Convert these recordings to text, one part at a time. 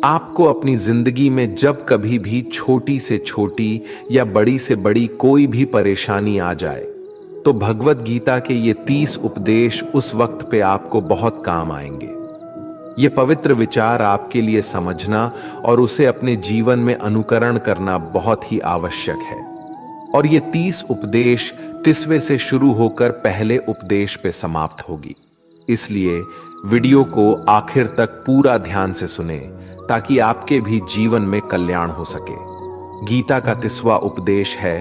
आपको अपनी जिंदगी में जब कभी भी छोटी से छोटी या बड़ी से बड़ी कोई भी परेशानी आ जाए तो भगवत गीता के ये 30 उपदेश उस वक्त पे आपको बहुत काम आएंगे। ये पवित्र विचार आपके लिए समझना और उसे अपने जीवन में अनुकरण करना बहुत ही आवश्यक है। और ये 30 उपदेश 30वें से शुरू होकर पहले उपदेश पे समाप्त होगी। इसलिए वीडियो को आखिर तक पूरा ध्यान से सुने ताकि आपके भी जीवन में कल्याण हो सके। गीता का 30वां उपदेश है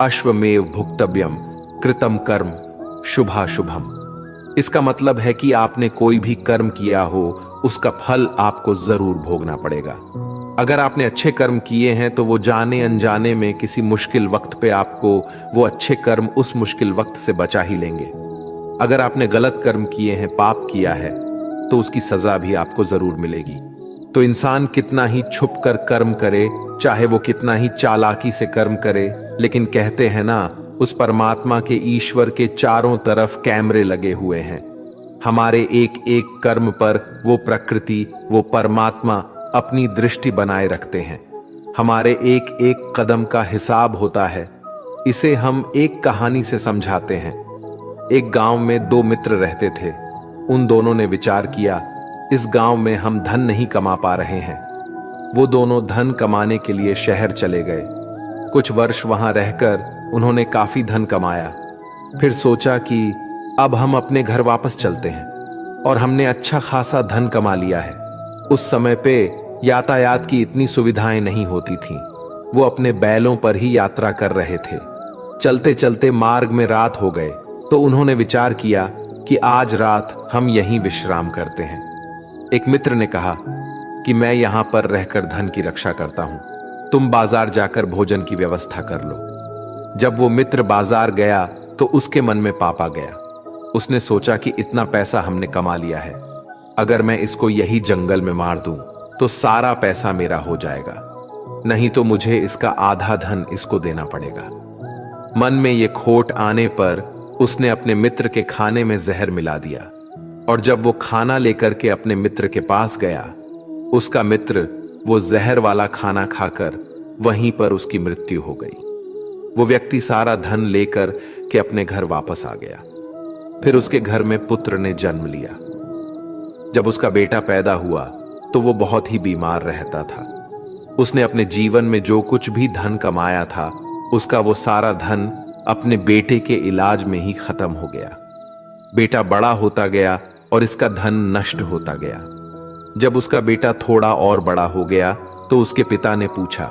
अश्वमेव भुक्तव्यम कृतम कर्म शुभाशुभम। इसका मतलब है कि आपने कोई भी कर्म किया हो उसका फल आपको जरूर भोगना पड़ेगा। अगर आपने अच्छे कर्म किए हैं तो वो जाने अनजाने में किसी मुश्किल वक्त पे आपको वो अच्छे कर्म उस मुश्किल वक्त से बचा ही लेंगे। अगर आपने गलत कर्म किए हैं, पाप किया है, तो उसकी सजा भी आपको जरूर मिलेगी। तो इंसान कितना ही छुप कर कर्म करे, चाहे वो कितना ही चालाकी से कर्म करे, लेकिन कहते हैं ना, उस परमात्मा के ईश्वर के चारों तरफ कैमरे लगे हुए हैं। हमारे एक एक कर्म पर वो प्रकृति, वो परमात्मा अपनी दृष्टि बनाए रखते हैं। हमारे एक एक कदम का हिसाब होता है। इसे हम एक कहानी से समझाते हैं। एक गांव में 2 मित्र रहते थे। उन दोनों ने विचार किया, इस गांव में हम धन नहीं कमा पा रहे हैं। वो दोनों धन कमाने के लिए शहर चले गए। कुछ वर्ष वहां रहकर उन्होंने काफी धन कमाया। फिर सोचा कि अब हम अपने घर वापस चलते हैं, और हमने अच्छा खासा धन कमा लिया है। उस समय पे यातायात की इतनी सुविधाएं नहीं होती थीं। वो अपने बैलों पर ही यात्रा कर रहे थे। चलते चलते मार्ग में रात हो गए तो उन्होंने विचार किया कि आज रात हम यहीं विश्राम करते हैं। एक मित्र ने कहा कि मैं यहां पर रहकर धन की रक्षा करता हूं, तुम बाजार जाकर भोजन की व्यवस्था कर लो। जब वो मित्र बाजार गया तो उसके मन में पाप आ गया। उसने सोचा कि इतना पैसा हमने कमा लिया है, अगर मैं इसको यही जंगल में मार दूं तो सारा पैसा मेरा हो जाएगा, नहीं तो मुझे इसका आधा धन इसको देना पड़ेगा। मन में ये खोट आने पर उसने अपने मित्र के खाने में जहर मिला दिया, और जब वो खाना लेकर के अपने मित्र के पास गया, उसका मित्र वो जहर वाला खाना खाकर वहीं पर उसकी मृत्यु हो गई। वो व्यक्ति सारा धन लेकर के अपने घर वापस आ गया। फिर उसके घर में पुत्र ने जन्म लिया। जब उसका बेटा पैदा हुआ तो वो बहुत ही बीमार रहता था। उसने अपने जीवन में जो कुछ भी धन कमाया था उसका वो सारा धन अपने बेटे के इलाज में ही खत्म हो गया। बेटा बड़ा होता गया और इसका धन नष्ट होता गया। जब उसका बेटा थोड़ा और बड़ा हो गया तो उसके पिता ने पूछा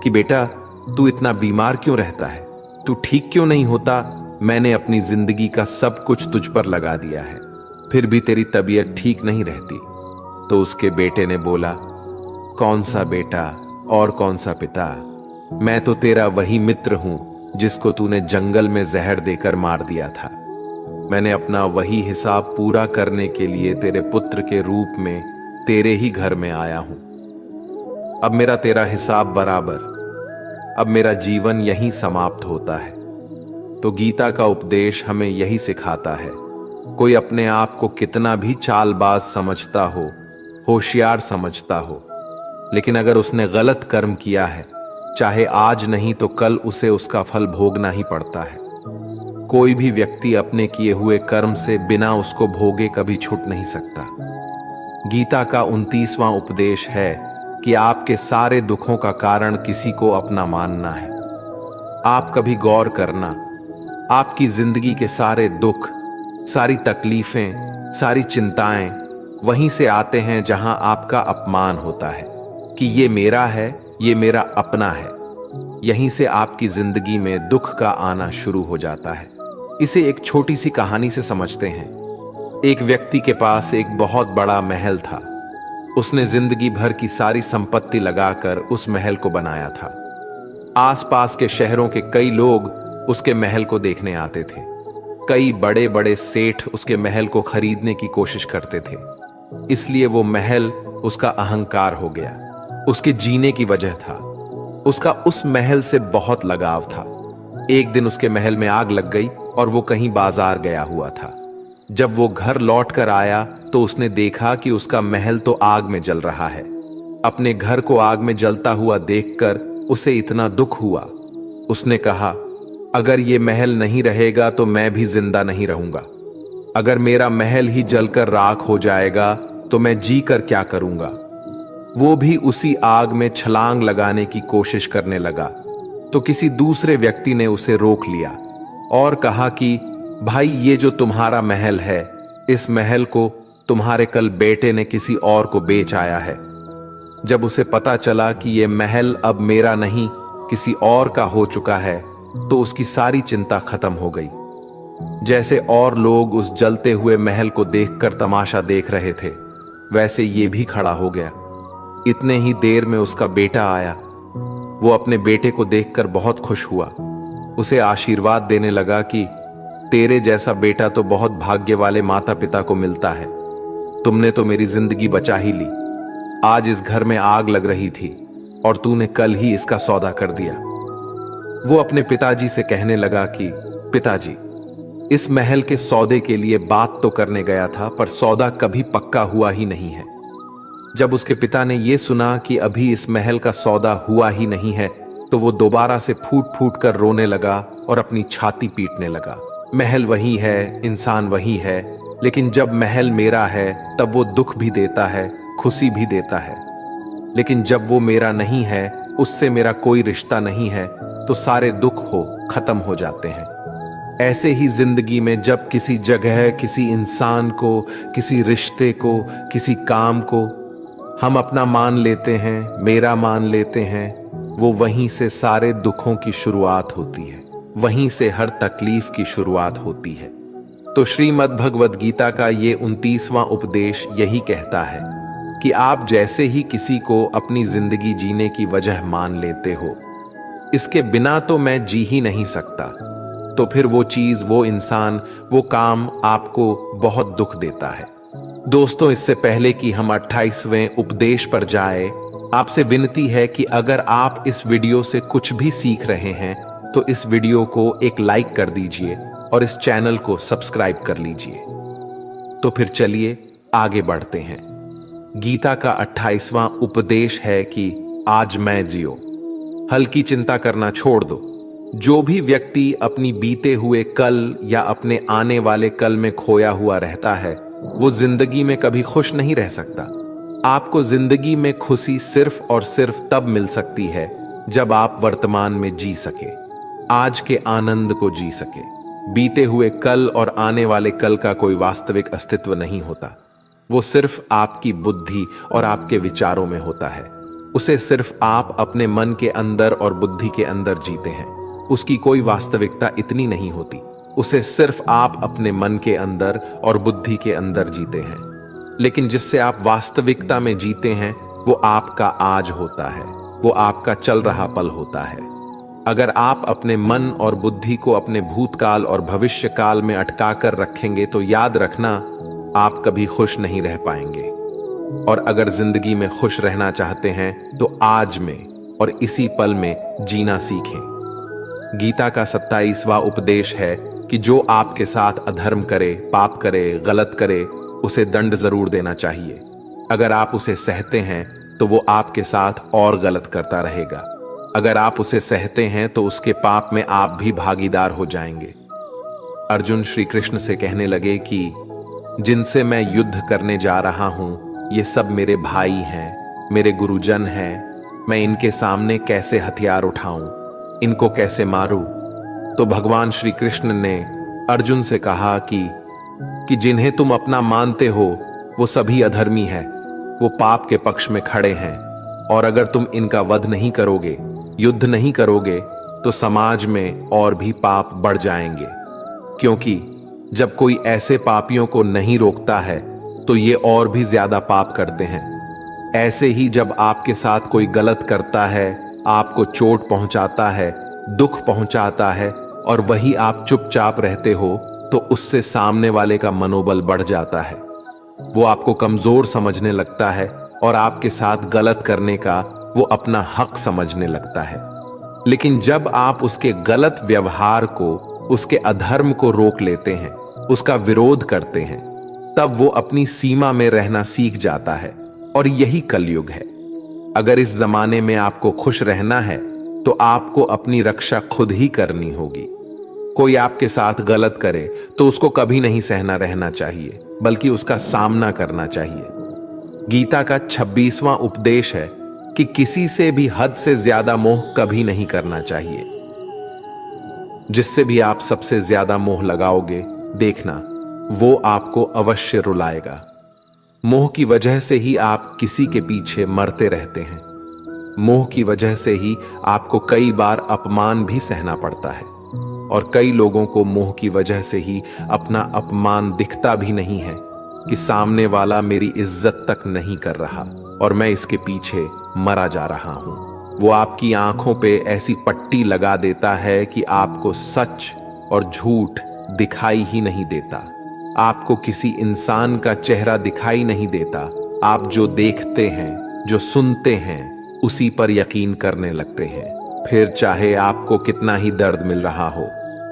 कि बेटा, तू इतना बीमार क्यों रहता है? तू ठीक क्यों नहीं होता? मैंने अपनी जिंदगी का सब कुछ तुझ पर लगा दिया है, फिर भी तेरी तबीयत ठीक नहीं रहती। तो उसके बेटे ने बोला, कौन सा बेटा और कौन सा पिता? मैं तो तेरा वही मित्र हूं जिसको तूने जंगल में जहर देकर मार दिया था। मैंने अपना वही हिसाब पूरा करने के लिए तेरे पुत्र के रूप में तेरे ही घर में आया हूं। अब मेरा तेरा हिसाब बराबर। अब मेरा जीवन यहीं समाप्त होता है। तो गीता का उपदेश हमें यही सिखाता है। कोई अपने आप को कितना भी चालबाज समझता हो, होशियार समझता हो, लेकिन अगर उसने गलत कर्म किया है, चाहे आज नहीं तो कल उसे उसका फल भोगना ही पड़ता है। कोई भी व्यक्ति अपने किए हुए कर्म से बिना उसको भोगे कभी छूट नहीं सकता। गीता का 29वां उपदेश है कि आपके सारे दुखों का कारण किसी को अपना मानना है। आप कभी गौर करना, आपकी जिंदगी के सारे दुख, सारी तकलीफें, सारी चिंताएं वहीं से आते हैं जहां आपका अपमान होता है कि ये मेरा है, ये मेरा अपना है। यहीं से आपकी जिंदगी में दुख का आना शुरू हो जाता है। इसे एक छोटी सी कहानी से समझते हैं। एक व्यक्ति के पास एक बहुत बड़ा महल था। उसने जिंदगी भर की सारी संपत्ति लगाकर उस महल को बनाया था। आसपास के शहरों के कई लोग उसके महल को देखने आते थे। कई बड़े बड़े सेठ उसके महल को खरीदने की कोशिश करते थे। इसलिए वो महल उसका अहंकार हो गया, उसके जीने की वजह था। उसका उस महल से बहुत लगाव था। एक दिन उसके महल में आग लग गई और वो कहीं बाजार गया हुआ था। जब वो घर लौट कर आया तो उसने देखा कि उसका महल तो आग में जल रहा है। अपने घर को आग में जलता हुआ देखकर उसे इतना दुख हुआ। उसने कहा, अगर ये महल नहीं रहेगा तो मैं भी जिंदा नहीं रहूंगा। अगर मेरा महल ही जलकर राख हो जाएगा तो मैं जी कर क्या करूंगा। वो भी उसी आग में छलांग लगाने की कोशिश करने लगा तो किसी दूसरे व्यक्ति ने उसे रोक लिया और कहा कि भाई, ये जो तुम्हारा महल है, इस महल को तुम्हारे कल बेटे ने किसी और को बेच आया है। जब उसे पता चला कि ये महल अब मेरा नहीं किसी और का हो चुका है तो उसकी सारी चिंता खत्म हो गई। जैसे और लोग उस जलते हुए महल को देखकर तमाशा देख रहे थे, वैसे ये भी खड़ा हो गया। इतने ही देर में उसका बेटा आया। वो अपने बेटे को देखकर बहुत खुश हुआ। उसे आशीर्वाद देने लगा कि तेरे जैसा बेटा तो बहुत भाग्य वाले माता पिता को मिलता है। तुमने तो मेरी जिंदगी बचा ही ली। आज इस घर में आग लग रही थी और तूने कल ही इसका सौदा कर दिया। वो अपने पिताजी से कहने लगा कि पिताजी, इस महल के सौदे के लिए बात तो करने गया था, पर सौदा कभी पक्का हुआ ही नहीं है। जब उसके पिता ने यह सुना कि अभी इस महल का सौदा हुआ ही नहीं है तो वो दोबारा से फूट फूट कर रोने लगा और अपनी छाती पीटने लगा। महल वही है, इंसान वही है, लेकिन जब महल मेरा है तब वो दुख भी देता है, खुशी भी देता है। लेकिन जब वो मेरा नहीं है, उससे मेरा कोई रिश्ता नहीं है, तो सारे दुख खत्म हो जाते हैं। ऐसे ही जिंदगी में जब किसी जगह, किसी इंसान को, किसी रिश्ते को, किसी काम को हम अपना मान लेते हैं, मेरा मान लेते हैं, वो वहीं से सारे दुखों की शुरुआत होती है, वहीं से हर तकलीफ की शुरुआत होती है। तो श्रीमद् भगवद गीता का ये 29वां उपदेश यही कहता है कि आप जैसे ही किसी को अपनी जिंदगी जीने की वजह मान लेते हो, इसके बिना तो मैं जी ही नहीं सकता, तो फिर वो चीज, वो इंसान, वो काम आपको बहुत दुख देता है। दोस्तों, इससे पहले कि हम 28वें उपदेश पर जाए, आपसे विनती है कि अगर आप इस वीडियो से कुछ भी सीख रहे हैं तो इस वीडियो को एक लाइक कर दीजिए और इस चैनल को सब्सक्राइब कर लीजिए। तो फिर चलिए आगे बढ़ते हैं। गीता का 28वां उपदेश है कि आज मैं जियो। हल्की चिंता करना छोड़ दो। जो भी व्यक्ति अपनी बीते हुए कल या अपने आने वाले कल में खोया हुआ रहता है, वो जिंदगी में कभी खुश नहीं रह सकता। आपको जिंदगी में खुशी सिर्फ और सिर्फ तब मिल सकती है जब आप वर्तमान में जी सके, आज के आनंद को जी सके। बीते हुए कल और आने वाले कल का कोई वास्तविक अस्तित्व नहीं होता। वो सिर्फ आपकी बुद्धि और आपके विचारों में होता है। उसे सिर्फ आप अपने मन के अंदर और बुद्धि के अंदर जीते हैं। उसकी कोई वास्तविकता इतनी नहीं होती। उसे सिर्फ आप अपने मन के अंदर और बुद्धि के अंदर जीते हैं। लेकिन जिससे आप वास्तविकता में जीते हैं, वो आपका आज होता है, वो आपका चल रहा पल होता है। अगर आप अपने मन और बुद्धि को अपने भूतकाल और भविष्य काल में अटका कर रखेंगे तो याद रखना, आप कभी खुश नहीं रह पाएंगे। और अगर जिंदगी में खुश रहना चाहते हैं तो आज में और इसी पल में जीना सीखें। गीता का 27वां उपदेश है कि जो आपके साथ अधर्म करे, पाप करे, गलत करे, उसे दंड जरूर देना चाहिए। अगर आप उसे सहते हैं तो वो आपके साथ और गलत करता रहेगा। अगर आप उसे सहते हैं तो उसके पाप में आप भी भागीदार हो जाएंगे। अर्जुन श्री कृष्ण से कहने लगे कि जिनसे मैं युद्ध करने जा रहा हूं, ये सब मेरे भाई हैं, मेरे गुरुजन हैं। मैं इनके सामने कैसे हथियार उठाऊं, इनको कैसे मारूं? तो भगवान श्री कृष्ण ने अर्जुन से कहा कि जिन्हें तुम अपना मानते हो वो सभी अधर्मी हैं, वो पाप के पक्ष में खड़े हैं, और अगर तुम इनका वध नहीं करोगे, युद्ध नहीं करोगे, तो समाज में और भी पाप बढ़ जाएंगे। क्योंकि जब कोई ऐसे पापियों को नहीं रोकता है तो ये और भी ज्यादा पाप करते हैं। ऐसे ही जब आपके साथ कोई गलत करता है, आपको चोट पहुंचाता है, दुख पहुंचाता है, और वही आप चुपचाप रहते हो, तो उससे सामने वाले का मनोबल बढ़ जाता है। वो आपको कमजोर समझने लगता है और आपके साथ गलत करने का वो अपना हक समझने लगता है। लेकिन जब आप उसके गलत व्यवहार को, उसके अधर्म को रोक लेते हैं, उसका विरोध करते हैं, तब वो अपनी सीमा में रहना सीख जाता है। और यही कलयुग है। अगर इस जमाने में आपको खुश रहना है तो आपको अपनी रक्षा खुद ही करनी होगी। कोई आपके साथ गलत करे तो उसको कभी नहीं सहना रहना चाहिए, बल्कि उसका सामना करना चाहिए। गीता का 26वां उपदेश है कि किसी से भी हद से ज्यादा मोह कभी नहीं करना चाहिए। जिससे भी आप सबसे ज्यादा मोह लगाओगे, देखना वो आपको अवश्य रुलाएगा। मोह की वजह से ही आप किसी के पीछे मरते रहते हैं। मोह की वजह से ही आपको कई बार अपमान भी सहना पड़ता है, और कई लोगों को मोह की वजह से ही अपना अपमान दिखता भी नहीं है कि सामने वाला मेरी इज्जत तक नहीं कर रहा और मैं इसके पीछे मरा जा रहा हूं। वो आपकी आंखों पे ऐसी पट्टी लगा देता है कि आपको सच और झूठ दिखाई ही नहीं देता। आपको किसी इंसान का चेहरा दिखाई नहीं देता। आप जो देखते हैं, जो सुनते हैं, उसी पर यकीन करने लगते हैं, फिर चाहे आपको कितना ही दर्द मिल रहा हो।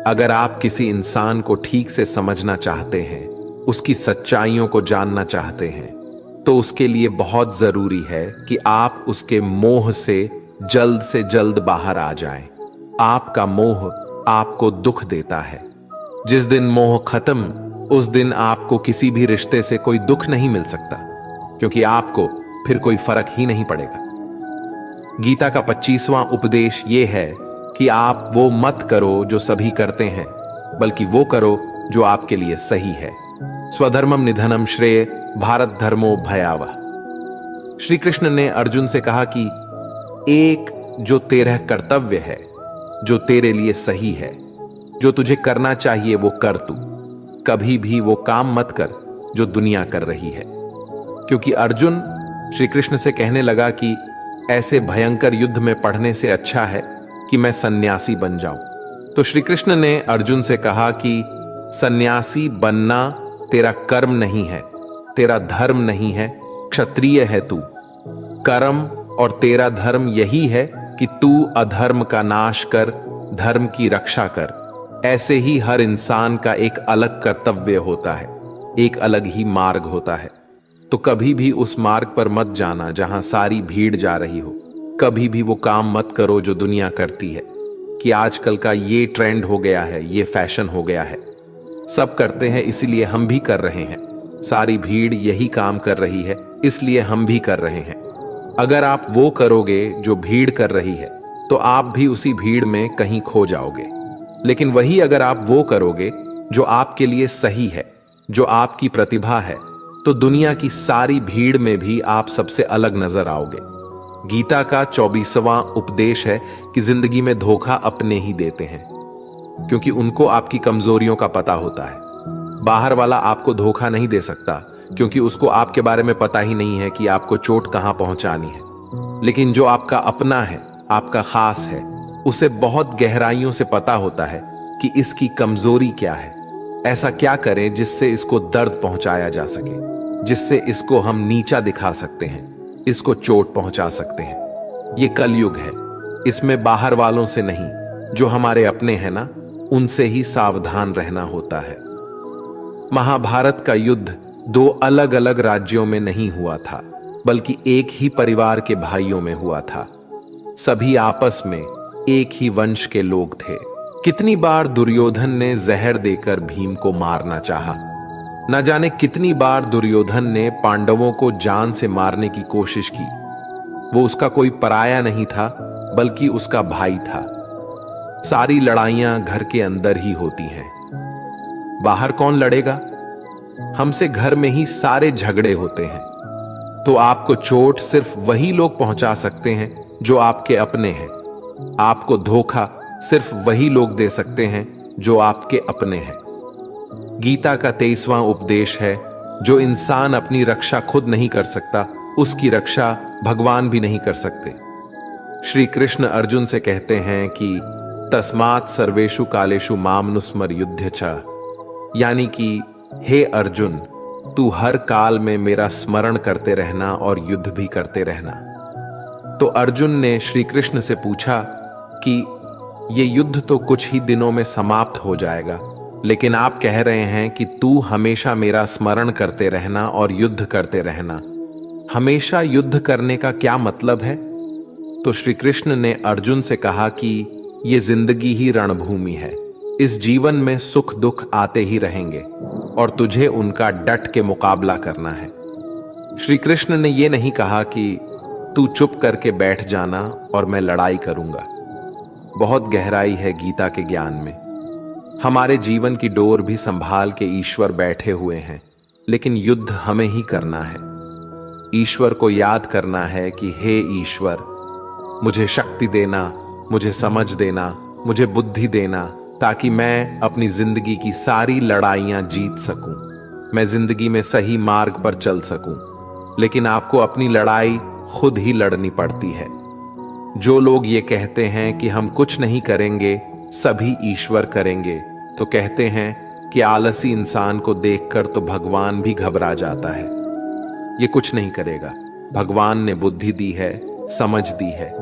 अगर आप किसी इंसान को ठीक से समझना चाहते हैं, उसकी सच्चाइयों को जानना चाहते हैं, तो उसके लिए बहुत जरूरी है कि आप उसके मोह से जल्द बाहर आ जाएं। आपका मोह आपको दुख देता है। जिस दिन मोह खत्म, उस दिन आपको किसी भी रिश्ते से कोई दुख नहीं मिल सकता, क्योंकि आपको फिर कोई फर्क ही नहीं पड़ेगा। गीता का 25वां उपदेश यह है कि आप वो मत करो जो सभी करते हैं, बल्कि वो करो जो आपके लिए सही है। स्वधर्मम निधनम श्रेय भारत धर्मो भयावह। श्री कृष्ण ने अर्जुन से कहा कि एक जो तेरा कर्तव्य है, जो तेरे लिए सही है, जो तुझे करना चाहिए वो कर तू। कभी भी वो काम मत कर जो दुनिया कर रही है। क्योंकि अर्जुन श्री कृष्ण से कहने लगा कि ऐसे भयंकर युद्ध में पढ़ने से अच्छा है कि मैं सन्यासी बन जाऊं। तो श्री कृष्ण ने अर्जुन से कहा कि सन्यासी बनना तेरा कर्म नहीं है, तेरा धर्म नहीं है, क्षत्रिय है तू। कर्म और तेरा धर्म यही है कि तू अधर्म का नाश कर, धर्म की रक्षा कर। ऐसे ही हर इंसान का एक अलग कर्तव्य होता है, एक अलग ही मार्ग होता है। तो कभी भी उस मार्ग पर मत जाना जहां सारी भीड़ जा रही हो। कभी भी वो काम मत करो जो दुनिया करती है, कि आजकल का ये ट्रेंड हो गया है, ये फैशन हो गया है, सब करते हैं इसलिए हम भी कर रहे हैं। सारी भीड़ यही काम कर रही है इसलिए हम भी कर रहे हैं। अगर आप वो करोगे जो भीड़ कर रही है तो आप भी उसी भीड़ में कहीं खो जाओगे। लेकिन वही अगर आप वो करोगे जो आपके लिए सही है, जो आपकी प्रतिभा है, तो दुनिया की सारी भीड़ में भी आप सबसे अलग नजर आओगे। गीता का 24वां उपदेश है कि जिंदगी में धोखा अपने ही देते हैं, क्योंकि उनको आपकी कमजोरियों का पता होता है। बाहर वाला आपको धोखा नहीं दे सकता, क्योंकि उसको आपके बारे में पता ही नहीं है कि आपको चोट कहां पहुंचानी है। लेकिन जो आपका अपना है, आपका खास है, उसे बहुत गहराइयों से पता होता है कि इसकी कमजोरी क्या है। ऐसा क्या करें जिससे इसको दर्द पहुंचाया जा सके, जिससे इसको हम नीचा दिखा सकते हैं, इसको चोट पहुंचा सकते हैं। ये कलयुग है, इसमें बाहर वालों से नहीं, जो हमारे अपने हैं ना, उनसे ही सावधान रहना होता है। महाभारत का युद्ध दो अलग अलग राज्यों में नहीं हुआ था, बल्कि एक ही परिवार के भाइयों में हुआ था। सभी आपस में एक ही वंश के लोग थे। कितनी बार दुर्योधन ने जहर देकर भीम को मारना चाहा। न जाने कितनी बार दुर्योधन ने पांडवों को जान से मारने की कोशिश की। वो उसका कोई पराया नहीं था, बल्कि उसका भाई था। सारी लड़ाइयां घर के अंदर ही होती हैं, बाहर कौन लड़ेगा? हमसे घर में ही सारे झगड़े होते हैं। तो आपको चोट सिर्फ वही लोग पहुंचा सकते हैं जो आपके अपने हैं। आपको धोखा सिर्फ वही लोग दे सकते हैं जो आपके अपने हैं। गीता का 23वां उपदेश है, जो इंसान अपनी रक्षा खुद नहीं कर सकता, उसकी रक्षा भगवान भी नहीं कर सकते। श्री कृष्ण अर्जुन से कहते हैं कि तस्मात् सर्वेषु कालेषु माम नुस्मर युध्य च, यानी कि हे अर्जुन, तू हर काल में मेरा स्मरण करते रहना और युद्ध भी करते रहना। तो अर्जुन ने श्री कृष्ण से पूछा कि ये युद्ध तो कुछ ही दिनों में समाप्त हो जाएगा, लेकिन आप कह रहे हैं कि तू हमेशा मेरा स्मरण करते रहना और युद्ध करते रहना। हमेशा युद्ध करने का क्या मतलब है? तो श्री कृष्ण ने अर्जुन से कहा कि ये जिंदगी ही रणभूमि है। इस जीवन में सुख दुख आते ही रहेंगे और तुझे उनका डट के मुकाबला करना है। श्री कृष्ण ने यह नहीं कहा कि तू चुप करके बैठ जाना और मैं लड़ाई करूंगा। बहुत गहराई है गीता के ज्ञान में। हमारे जीवन की डोर भी संभाल के ईश्वर बैठे हुए हैं, लेकिन युद्ध हमें ही करना है। ईश्वर को याद करना है कि हे ईश्वर, मुझे शक्ति देना, मुझे समझ देना, मुझे बुद्धि देना, ताकि मैं अपनी जिंदगी की सारी लड़ाइयां जीत सकूं, मैं जिंदगी में सही मार्ग पर चल सकूं। लेकिन आपको अपनी लड़ाई खुद ही लड़नी पड़ती है। जो लोग ये कहते हैं कि हम कुछ नहीं करेंगे, सभी ईश्वर करेंगे, तो कहते हैं कि आलसी इंसान को देखकर तो भगवान भी घबरा जाता है। ये कुछ नहीं करेगा। भगवान ने बुद्धि दी है, समझ दी है।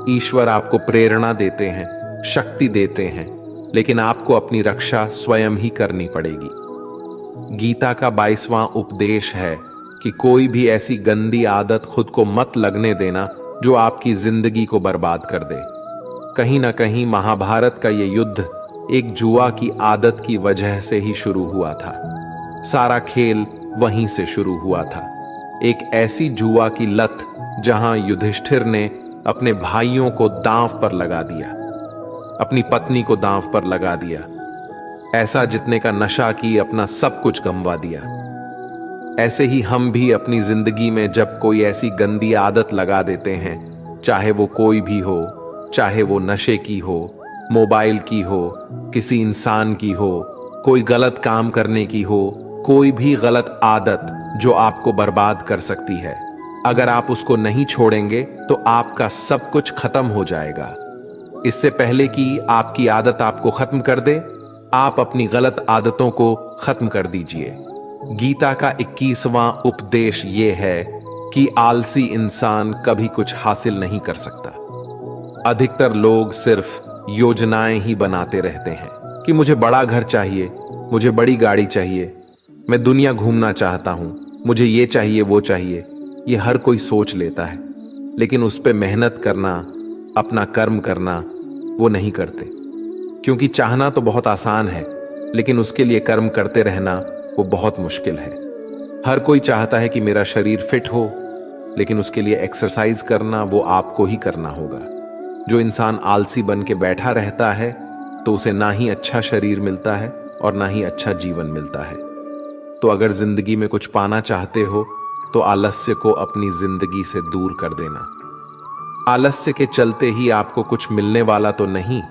ईश्वर आपको प्रेरणा देते हैं, शक्ति देते हैं, लेकिन आपको अपनी रक्षा स्वयं ही करनी पड़ेगी। गीता का 22वां उपदेश है कि कोई भी ऐसी गंदी आदत खुद को मत लगने देना जो आपकी जिंदगी को बर्बाद कर दे। कहीं ना कहीं महाभारत का ये युद्ध एक जुआ की आदत की वजह से ही शुरू हुआ था। सारा खेल वहीं से शुरू हुआ था। एक ऐसी जुआ की लत जहां युधिष्ठिर ने अपने भाइयों को दांव पर लगा दिया, अपनी पत्नी को दांव पर लगा दिया, ऐसा जितने का नशा की अपना सब कुछ गंवा दिया। ऐसे ही हम भी अपनी जिंदगी में जब कोई ऐसी गंदी आदत लगा देते हैं, चाहे वो कोई भी हो, चाहे वो नशे की हो, मोबाइल की हो, किसी इंसान की हो, कोई गलत काम करने की हो, कोई भी गलत आदत जो आपको बर्बाद कर सकती है, अगर आप उसको नहीं छोड़ेंगे तो आपका सब कुछ खत्म हो जाएगा। इससे पहले कि आपकी आदत आपको खत्म कर दे, आप अपनी गलत आदतों को खत्म कर दीजिए। गीता का 21वां उपदेश यह है कि आलसी इंसान कभी कुछ हासिल नहीं कर सकता। अधिकतर लोग सिर्फ योजनाएं ही बनाते रहते हैं कि मुझे बड़ा घर चाहिए, मुझे बड़ी गाड़ी चाहिए, मैं दुनिया घूमना चाहता हूं, मुझे ये चाहिए वो चाहिए। ये हर कोई सोच लेता है, लेकिन उस पर मेहनत करना, अपना कर्म करना वो नहीं करते। क्योंकि चाहना तो बहुत आसान है, लेकिन उसके लिए कर्म करते रहना वो बहुत मुश्किल है। हर कोई चाहता है कि मेरा शरीर फिट हो, लेकिन उसके लिए एक्सरसाइज करना वो आपको ही करना होगा। जो इंसान आलसी बन के बैठा रहता है तो उसे ना ही अच्छा शरीर मिलता है और ना ही अच्छा जीवन मिलता है। तो अगर जिंदगी में कुछ पाना चाहते हो तो आलस्य को अपनी जिंदगी से दूर कर देना। आलस्य के चलते ही आपको कुछ मिलने वाला तो नहीं,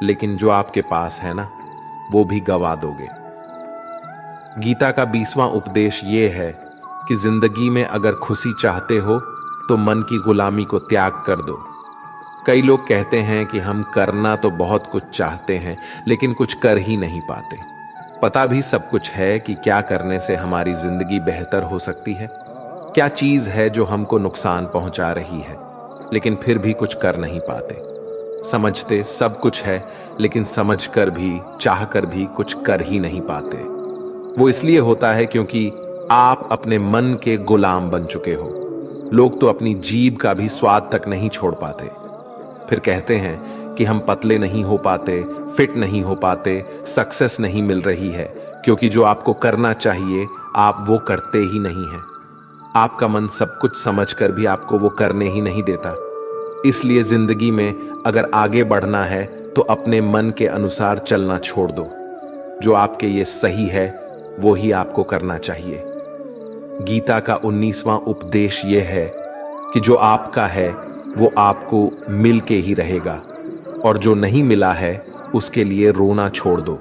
लेकिन जो आपके पास है ना, वो भी गवा दोगे। गीता का 20वां उपदेश ये है कि जिंदगी में अगर खुशी चाहते हो तो मन की गुलामी को त्याग कर दो। कई लोग कहते हैं कि हम करना तो बहुत कुछ चाहते हैं, लेकिन कुछ कर ही नहीं पाते। पता भी सब कुछ है कि क्या करने से हमारी जिंदगी बेहतर हो सकती है, क्या चीज है जो हमको नुकसान पहुंचा रही है, लेकिन फिर भी कुछ कर नहीं पाते। समझते सब कुछ है, लेकिन समझकर भी, चाहकर भी कुछ कर ही नहीं पाते। वो इसलिए होता है क्योंकि आप अपने मन के गुलाम बन चुके हो। लोग तो अपनी जीभ का भी स्वाद तक नहीं छोड़ पाते। फिर कहते हैं कि हम पतले नहीं हो पाते, फिट नहीं हो पाते, सक्सेस नहीं मिल रही है, क्योंकि जो आपको करना चाहिए आप वो करते ही नहीं हैं। आपका मन सब कुछ समझकर भी आपको वो करने ही नहीं देता। इसलिए जिंदगी में अगर आगे बढ़ना है तो अपने मन के अनुसार चलना छोड़ दो। जो आपके लिए सही है वो ही आपको करना चाहिए। गीता का 19वां उपदेश यह है कि जो आपका है वो आपको मिल के ही रहेगा, और जो नहीं मिला है उसके लिए रोना छोड़ दो।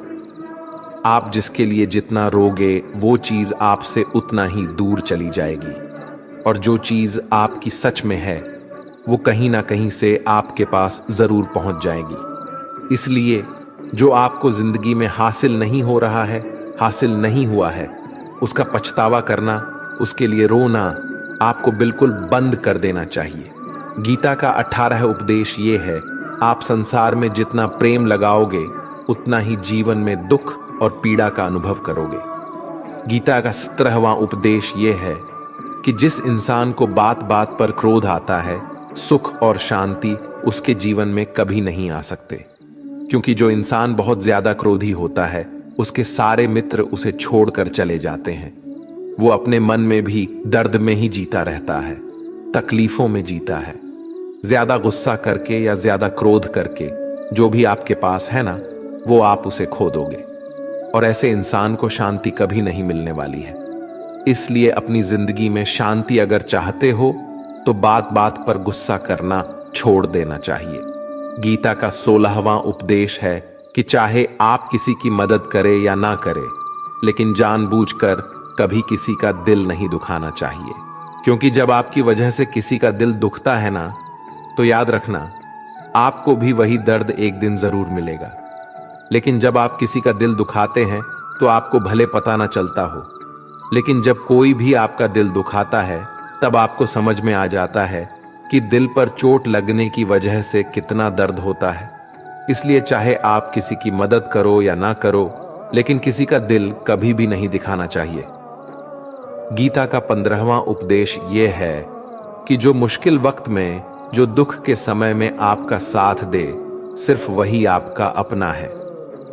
आप जिसके लिए जितना रोगे वो चीज आपसे उतना ही दूर चली जाएगी, और जो चीज आपकी सच में है वो कहीं ना कहीं से आपके पास जरूर पहुंच जाएगी। इसलिए जो आपको जिंदगी में हासिल नहीं हो रहा है, हासिल नहीं हुआ है, उसका पछतावा करना, उसके लिए रोना आपको बिल्कुल बंद कर देना चाहिए। गीता का 18 उपदेश ये है, आप संसार में जितना प्रेम लगाओगे उतना ही जीवन में दुख और पीड़ा का अनुभव करोगे। गीता का 17वां उपदेश यह है कि जिस इंसान को बात बात पर क्रोध आता है, सुख और शांति उसके जीवन में कभी नहीं आ सकते, क्योंकि जो इंसान बहुत ज्यादा क्रोधी होता है उसके सारे मित्र उसे छोड़कर चले जाते हैं। वो अपने मन में भी दर्द में ही जीता रहता है, तकलीफों में जीता है। ज्यादा गुस्सा करके या ज्यादा क्रोध करके जो भी आपके पास है ना, वो आप उसे खो दोगे, और ऐसे इंसान को शांति कभी नहीं मिलने वाली है। इसलिए अपनी जिंदगी में शांति अगर चाहते हो तो बात बात पर गुस्सा करना छोड़ देना चाहिए। गीता का 16वां उपदेश है कि चाहे आप किसी की मदद करें या ना करें, लेकिन जानबूझकर कभी किसी का दिल नहीं दुखाना चाहिए, क्योंकि जब आपकी वजह से किसी का दिल दुखता है ना, तो याद रखना आपको भी वही दर्द एक दिन जरूर मिलेगा। लेकिन जब आप किसी का दिल दुखाते हैं तो आपको भले पता ना चलता हो, लेकिन जब कोई भी आपका दिल दुखाता है तब आपको समझ में आ जाता है कि दिल पर चोट लगने की वजह से कितना दर्द होता है। इसलिए चाहे आप किसी की मदद करो या ना करो, लेकिन किसी का दिल कभी भी नहीं दिखाना चाहिए। गीता का 15वां उपदेश यह है कि जो मुश्किल वक्त में, जो दुख के समय में आपका साथ दे, सिर्फ वही आपका अपना है।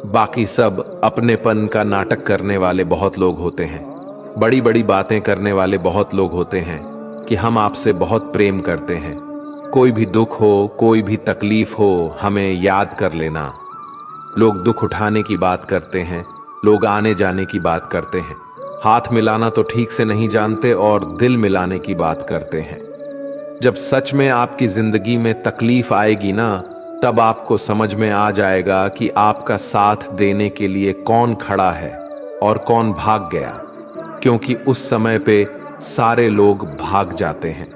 बाकी सब अपनेपन का नाटक करने वाले बहुत लोग होते हैं, बड़ी बड़ी बातें करने वाले बहुत लोग होते हैं कि हम आपसे बहुत प्रेम करते हैं, कोई भी दुख हो, कोई भी तकलीफ हो, हमें याद कर लेना। लोग दुख उठाने की बात करते हैं, लोग आने जाने की बात करते हैं, हाथ मिलाना तो ठीक से नहीं जानते और दिल मिलाने की बात करते हैं। जब सच में आपकी जिंदगी में तकलीफ आएगी ना, तब आपको समझ में आ जाएगा कि आपका साथ देने के लिए कौन खड़ा है और कौन भाग गया, क्योंकि उस समय पे सारे लोग भाग जाते हैं,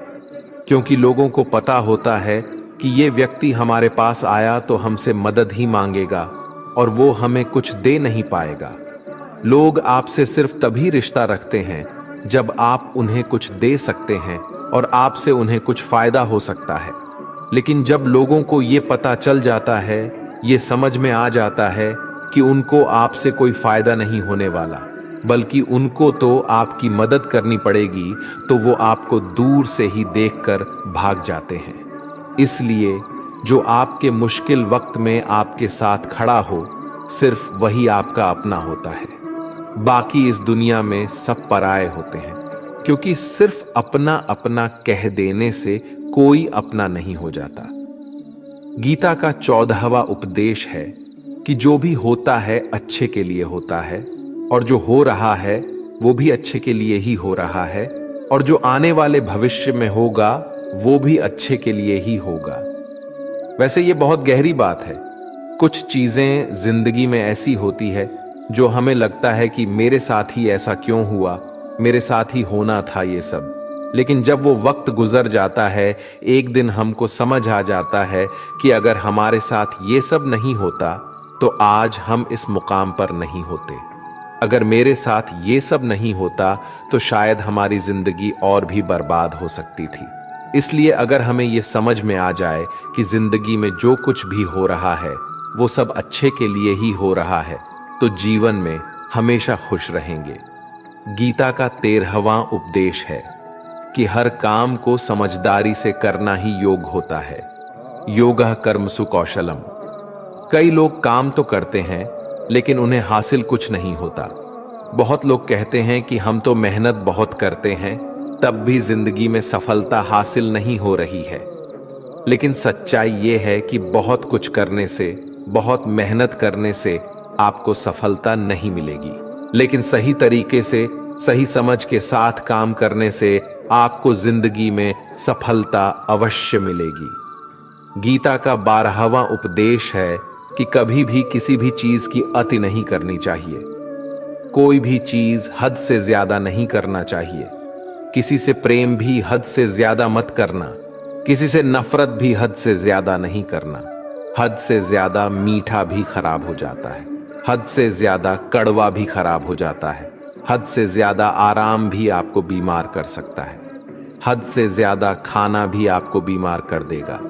क्योंकि लोगों को पता होता है कि ये व्यक्ति हमारे पास आया तो हमसे मदद ही मांगेगा और वो हमें कुछ दे नहीं पाएगा। लोग आपसे सिर्फ तभी रिश्ता रखते हैं जब आप उन्हें कुछ दे सकते हैं और आपसे उन्हें कुछ फायदा हो सकता है। लेकिन जब लोगों को ये पता चल जाता है, ये समझ में आ जाता है कि उनको आपसे कोई फायदा नहीं होने वाला, बल्कि उनको तो आपकी मदद करनी पड़ेगी, तो वो आपको दूर से ही देखकर भाग जाते हैं। इसलिए जो आपके मुश्किल वक्त में आपके साथ खड़ा हो, सिर्फ वही आपका अपना होता है। बाकी इस दुनिया में सब पराये होते हैं, क्योंकि सिर्फ अपना अपना कह देने से कोई अपना नहीं हो जाता। गीता का 14वां उपदेश है कि जो भी होता है अच्छे के लिए होता है, और जो हो रहा है वो भी अच्छे के लिए ही हो रहा है, और जो आने वाले भविष्य में होगा वो भी अच्छे के लिए ही होगा। वैसे ये बहुत गहरी बात है। कुछ चीजें जिंदगी में ऐसी होती है जो हमें लगता है कि मेरे साथ ही ऐसा क्यों हुआ, मेरे साथ ही होना था ये सब। लेकिन जब वो वक्त गुजर जाता है, एक दिन हमको समझ आ जाता है कि अगर हमारे साथ ये सब नहीं होता तो आज हम इस मुकाम पर नहीं होते। अगर मेरे साथ ये सब नहीं होता तो शायद हमारी जिंदगी और भी बर्बाद हो सकती थी। इसलिए अगर हमें ये समझ में आ जाए कि जिंदगी में जो कुछ भी हो रहा है वो सब अच्छे के लिए ही हो रहा है, तो जीवन में हमेशा खुश रहेंगे। गीता का 13वां उपदेश है कि हर काम को समझदारी से करना ही योग होता है। योगः कर्मसु कौशलम। कई लोग काम तो करते हैं लेकिन उन्हें हासिल कुछ नहीं होता। बहुत लोग कहते हैं कि हम तो मेहनत बहुत करते हैं, तब भी जिंदगी में सफलता हासिल नहीं हो रही है। लेकिन सच्चाई ये है कि बहुत कुछ करने से, बहुत मेहनत करने से आपको सफलता नहीं मिलेगी, लेकिन सही तरीके से, सही समझ के साथ काम करने से आपको जिंदगी में सफलता अवश्य मिलेगी। गीता का 12वां उपदेश है कि कभी भी किसी भी चीज की अति नहीं करनी चाहिए। कोई भी चीज हद से ज्यादा नहीं करना चाहिए। किसी से प्रेम भी हद से ज्यादा मत करना, किसी से नफरत भी हद से ज्यादा नहीं करना। हद से ज्यादा मीठा भी खराब हो जाता है, हद से ज्यादा कड़वा भी खराब हो जाता है, हद से ज्यादा आराम भी आपको बीमार कर सकता है, हद से ज्यादा खाना भी आपको बीमार कर देगा,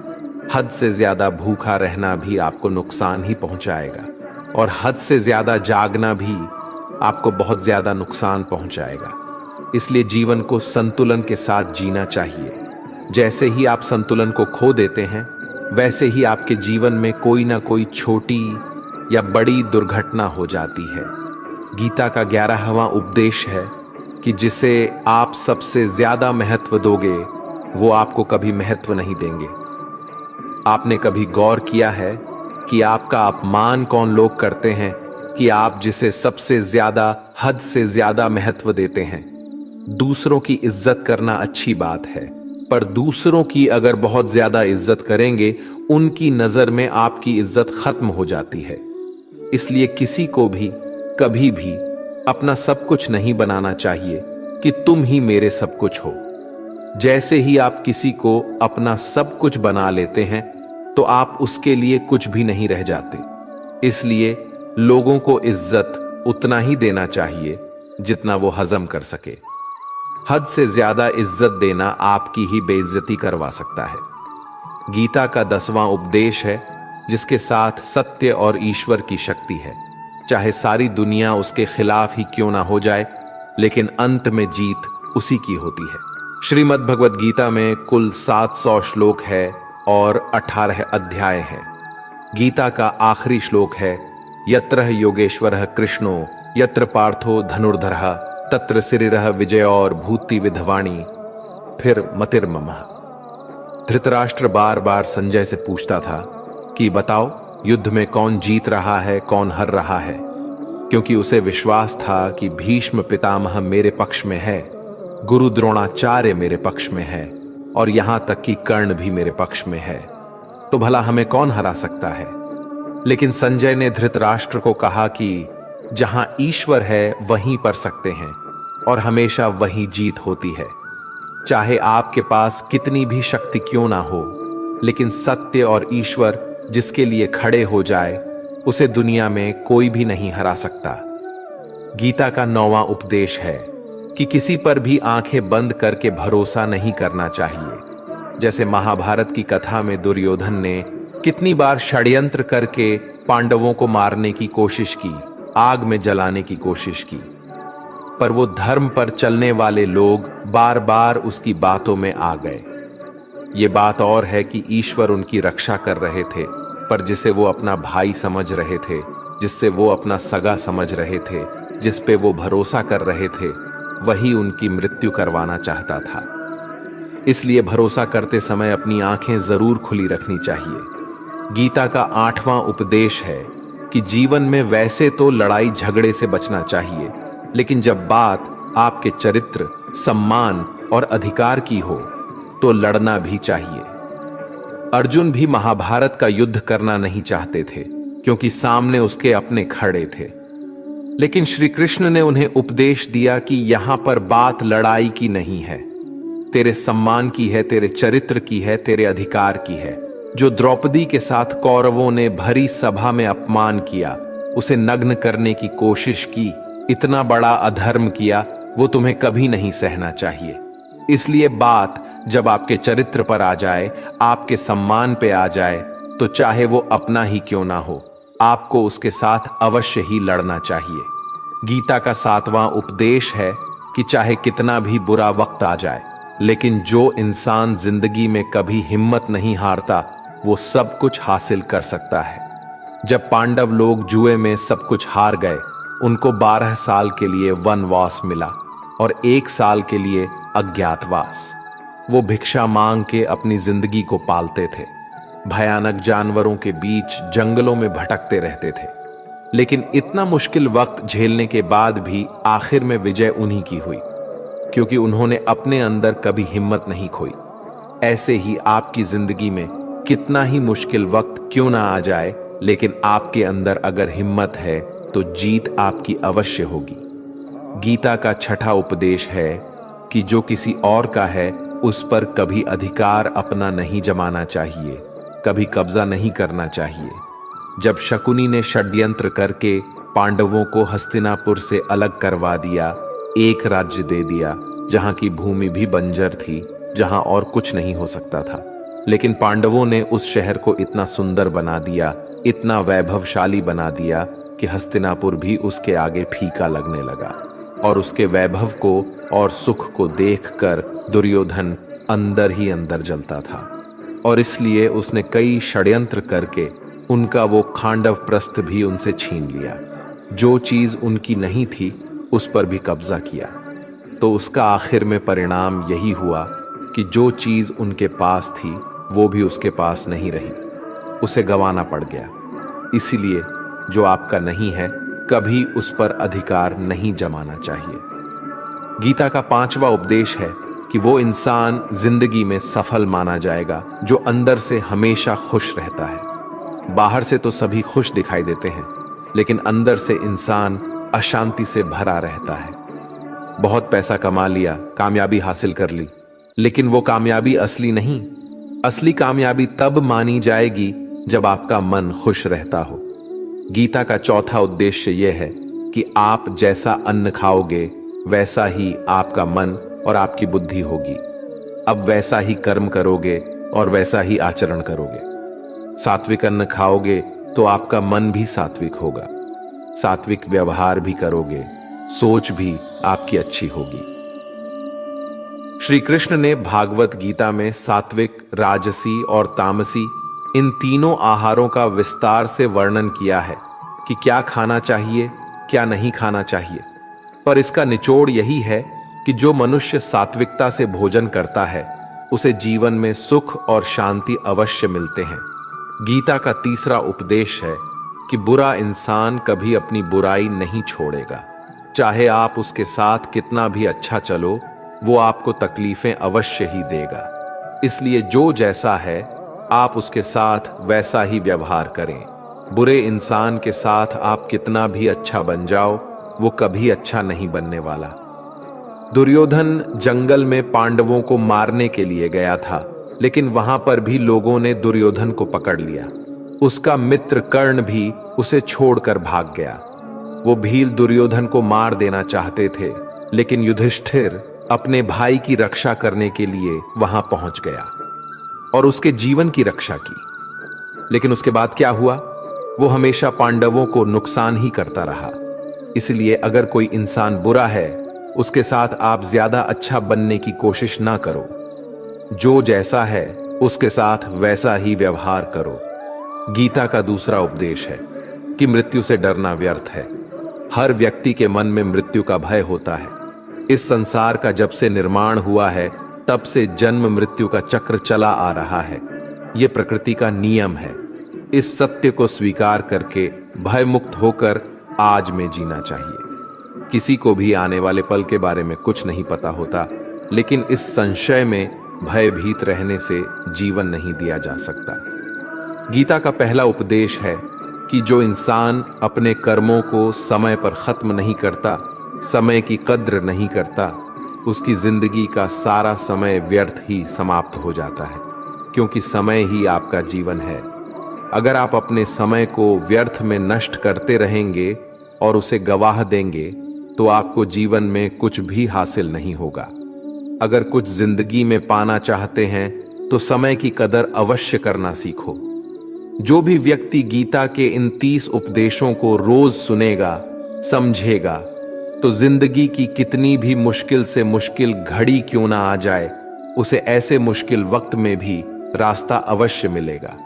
हद से ज्यादा भूखा रहना भी आपको नुकसान ही पहुंचाएगा। और हद से ज्यादा जागना भी आपको बहुत ज्यादा नुकसान पहुंचाएगा। इसलिए जीवन को संतुलन के साथ जीना चाहिए। जैसे ही आप संतुलन को खो देते हैं, वैसे ही आपके जीवन में कोई ना कोई छोटी या बड़ी दुर्घटना हो जाती है। गीता का 11वां उपदेश है कि जिसे आप सबसे ज्यादा महत्व दोगे, वो आपको कभी महत्व नहीं देंगे। आपने कभी गौर किया है कि आपका अपमान कौन लोग करते हैं कि आप जिसे सबसे ज्यादा, हद से ज्यादा महत्व देते हैं? दूसरों की इज्जत करना अच्छी बात है, पर दूसरों की अगर बहुत ज्यादा इज्जत करेंगे, उनकी नजर में आपकी इज्जत खत्म हो जाती है। इसलिए किसी को भी कभी भी अपना सब कुछ नहीं बनाना चाहिए कि तुम ही मेरे सब कुछ हो। जैसे ही आप किसी को अपना सब कुछ बना लेते हैं, तो आप उसके लिए कुछ भी नहीं रह जाते। इसलिए लोगों को इज्जत उतना ही देना चाहिए जितना वो हजम कर सके। हद से ज्यादा इज्जत देना आपकी ही बेइज्जती करवा सकता है। गीता का 10वां उपदेश है जिसके साथ सत्य और ईश्वर की शक्ति है। चाहे सारी दुनिया उसके खिलाफ ही क्यों ना हो जाए, लेकिन अंत में जीत उसी की होती है। श्रीमद् भगवद गीता में कुल 700 श्लोक है और 18 अध्याय हैं। गीता का आखिरी श्लोक है, यत्र योगेश्वरः कृष्णो यत्र पार्थो धनुर्धरः तत्र सिरिरः विजय और भूति विधवाणी फिर मतिर्ममः। धृतराष्ट्र बार बार संजय से पूछता था कि बताओ, युद्ध में कौन जीत रहा है, कौन हार रहा है, क्योंकि उसे विश्वास था कि भीष्म पितामह मेरे पक्ष में है, गुरु द्रोणाचार्य मेरे पक्ष में है और यहां तक कि कर्ण भी मेरे पक्ष में है, तो भला हमें कौन हरा सकता है। लेकिन संजय ने धृतराष्ट्र को कहा कि जहां ईश्वर है वहीं पर सकते हैं और हमेशा वहीं जीत होती है। चाहे आपके पास कितनी भी शक्ति क्यों ना हो, लेकिन सत्य और ईश्वर जिसके लिए खड़े हो जाए, उसे दुनिया में कोई भी नहीं हरा सकता। गीता का 9वां उपदेश है कि किसी पर भी आंखें बंद करके भरोसा नहीं करना चाहिए। जैसे महाभारत की कथा में दुर्योधन ने कितनी बार षड्यंत्र करके पांडवों को मारने की कोशिश की, आग में जलाने की कोशिश की, पर वो धर्म पर चलने वाले लोग बार बार उसकी बातों में आ गए। ये बात और है कि ईश्वर उनकी रक्षा कर रहे थे, पर जिसे वो अपना भाई समझ रहे थे, जिससे वो अपना सगा समझ रहे थे, जिस पे वो भरोसा कर रहे थे, वही उनकी मृत्यु करवाना चाहता था। इसलिए भरोसा करते समय अपनी आंखें जरूर खुली रखनी चाहिए। गीता का 8वां उपदेश है कि जीवन में वैसे तो लड़ाई झगड़े से बचना चाहिए, लेकिन जब बात आपके चरित्र, सम्मान और अधिकार की हो, तो लड़ना भी चाहिए। अर्जुन भी महाभारत का युद्ध करना नहीं चाहते थे, क्योंकि सामने उसके अपने खड़े थे। लेकिन श्री कृष्ण ने उन्हें उपदेश दिया कि यहां पर बात लड़ाई की नहीं है, तेरे सम्मान की है, तेरे चरित्र की है, तेरे अधिकार की है। जो द्रौपदी के साथ कौरवों ने भरी सभा में अपमान किया, उसे नग्न करने की कोशिश की, इतना बड़ा अधर्म किया, वो तुम्हें कभी नहीं सहना चाहिए। इसलिए बात जब आपके चरित्र पर आ जाए, आपके सम्मान पे आ जाए, तो चाहे वो अपना ही क्यों ना हो, आपको उसके साथ अवश्य ही लड़ना चाहिए। गीता का 7वां उपदेश है कि चाहे कितना भी बुरा वक्त आ जाए, लेकिन जो इंसान जिंदगी में कभी हिम्मत नहीं हारता, वो सब कुछ हासिल कर सकता है। जब पांडव लोग जुए में सब कुछ हार गए, उनको 12 साल के लिए वनवास मिला और 1 साल के लिए अज्ञातवास। वो भिक्षा मांग के अपनी जिंदगी को पालते थे, भयानक जानवरों के बीच जंगलों में भटकते रहते थे। लेकिन इतना मुश्किल वक्त झेलने के बाद भी आखिर में विजय उन्हीं की हुई, क्योंकि उन्होंने अपने अंदर कभी हिम्मत नहीं खोई। ऐसे ही आपकी जिंदगी में कितना ही मुश्किल वक्त क्यों ना आ जाए, लेकिन आपके अंदर अगर हिम्मत है तो जीत आपकी अवश्य होगी। गीता का 6ठा उपदेश है कि जो किसी और का है, उस पर कभी अधिकार अपना नहीं जमाना चाहिए, कभी कब्जा नहीं करना चाहिए। जब शकुनी ने षड्यंत्र करके पांडवों को हस्तिनापुर से अलग करवा दिया, एक राज्य दे दिया जहां की भूमि भी बंजर थी, जहां और कुछ नहीं हो सकता था, लेकिन पांडवों ने उस शहर को इतना सुंदर बना दिया, इतना वैभवशाली बना दिया कि हस्तिनापुर भी उसके आगे फीका लगने लगा। और उसके वैभव को और सुख को देखकर दुर्योधन अंदर ही अंदर जलता था, और इसलिए उसने कई षड्यंत्र करके उनका वो खांडव प्रस्थ भी उनसे छीन लिया। जो चीज उनकी नहीं थी उस पर भी कब्जा किया। तो उसका आखिर में परिणाम यही हुआ कि जो चीज उनके पास थी वो भी उसके पास नहीं रही, उसे गंवाना पड़ गया। इसीलिए जो आपका नहीं है कभी उस पर अधिकार नहीं जमाना चाहिए। गीता का 5वां उपदेश है कि वो इंसान जिंदगी में सफल माना जाएगा जो अंदर से हमेशा खुश रहता है। बाहर से तो सभी खुश दिखाई देते हैं, लेकिन अंदर से इंसान अशांति से भरा रहता है। बहुत पैसा कमा लिया, कामयाबी हासिल कर ली, लेकिन वो कामयाबी असली नहीं। असली कामयाबी तब मानी जाएगी जब आपका मन खुश रहता हो। गीता का 4था उद्देश्य यह है कि आप जैसा अन्न खाओगे वैसा ही आपका मन और आपकी बुद्धि होगी। अब वैसा ही कर्म करोगे और वैसा ही आचरण करोगे। सात्विक अन्न खाओगे तो आपका मन भी सात्विक होगा, सात्विक व्यवहार भी करोगे, सोच भी आपकी अच्छी होगी। श्री कृष्ण ने भागवत गीता में सात्विक, राजसी और तामसी इन तीनों आहारों का विस्तार से वर्णन किया है कि क्या खाना चाहिए, क्या नहीं खाना चाहिए। पर इसका निचोड़ यही है कि जो मनुष्य सात्विकता से भोजन करता है उसे जीवन में सुख और शांति अवश्य मिलते हैं। गीता का 3रा उपदेश है कि बुरा इंसान कभी अपनी बुराई नहीं छोड़ेगा। चाहे आप उसके साथ कितना भी अच्छा चलो, वो आपको तकलीफें अवश्य ही देगा। इसलिए जो जैसा है आप उसके साथ वैसा ही व्यवहार करें। बुरे इंसान के साथ आप कितना भी अच्छा बन जाओ, वो कभी अच्छा नहीं बनने वाला। दुर्योधन जंगल में पांडवों को मारने के लिए गया था, लेकिन वहां पर भी लोगों ने दुर्योधन को पकड़ लिया। उसका मित्र कर्ण भी उसे छोड़कर भाग गया। वो भील दुर्योधन को मार देना चाहते थे, लेकिन युधिष्ठिर अपने भाई की रक्षा करने के लिए वहां पहुंच गया और उसके जीवन की रक्षा की। लेकिन उसके बाद क्या हुआ? वो हमेशा पांडवों को नुकसान ही करता रहा। इसलिए अगर कोई इंसान बुरा है, उसके साथ आप ज्यादा अच्छा बनने की कोशिश ना करो। जो जैसा है उसके साथ वैसा ही व्यवहार करो। गीता का 2रा उपदेश है कि मृत्यु से डरना व्यर्थ है। हर व्यक्ति के मन में मृत्यु का भय होता है। इस संसार का जब से निर्माण हुआ है तब से जन्म मृत्यु का चक्र चला आ रहा है। यह प्रकृति का नियम है। इस सत्य को स्वीकार करके भय मुक्त होकर आज में जीना चाहिए। किसी को भी आने वाले पल के बारे में कुछ नहीं पता होता, लेकिन इस संशय में भयभीत रहने से जीवन नहीं दिया जा सकता। गीता का पहला उपदेश है कि जो इंसान अपने कर्मों को समय पर खत्म नहीं करता, समय की कद्र नहीं करता, उसकी जिंदगी का सारा समय व्यर्थ ही समाप्त हो जाता है, क्योंकि समय ही आपका जीवन है। अगर आप अपने समय को व्यर्थ में नष्ट करते रहेंगे और उसे गवाह देंगे तो आपको जीवन में कुछ भी हासिल नहीं होगा। अगर कुछ जिंदगी में पाना चाहते हैं तो समय की कदर अवश्य करना सीखो। जो भी व्यक्ति गीता के इन 30 उपदेशों को रोज सुनेगा, समझेगा, तो जिंदगी की कितनी भी मुश्किल से मुश्किल घड़ी क्यों ना आ जाए, उसे ऐसे मुश्किल वक्त में भी रास्ता अवश्य मिलेगा।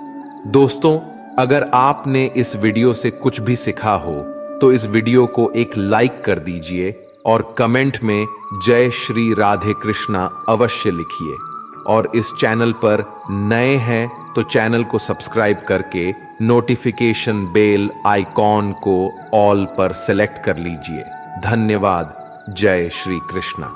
दोस्तों, अगर आपने इस वीडियो से कुछ भी सीखा हो तो इस वीडियो को एक लाइक कर दीजिए और कमेंट में जय श्री राधे कृष्णा अवश्य लिखिए। और इस चैनल पर नए हैं तो चैनल को सब्सक्राइब करके नोटिफिकेशन बेल आइकॉन को ऑल पर सेलेक्ट कर लीजिए। धन्यवाद। जय श्री कृष्णा।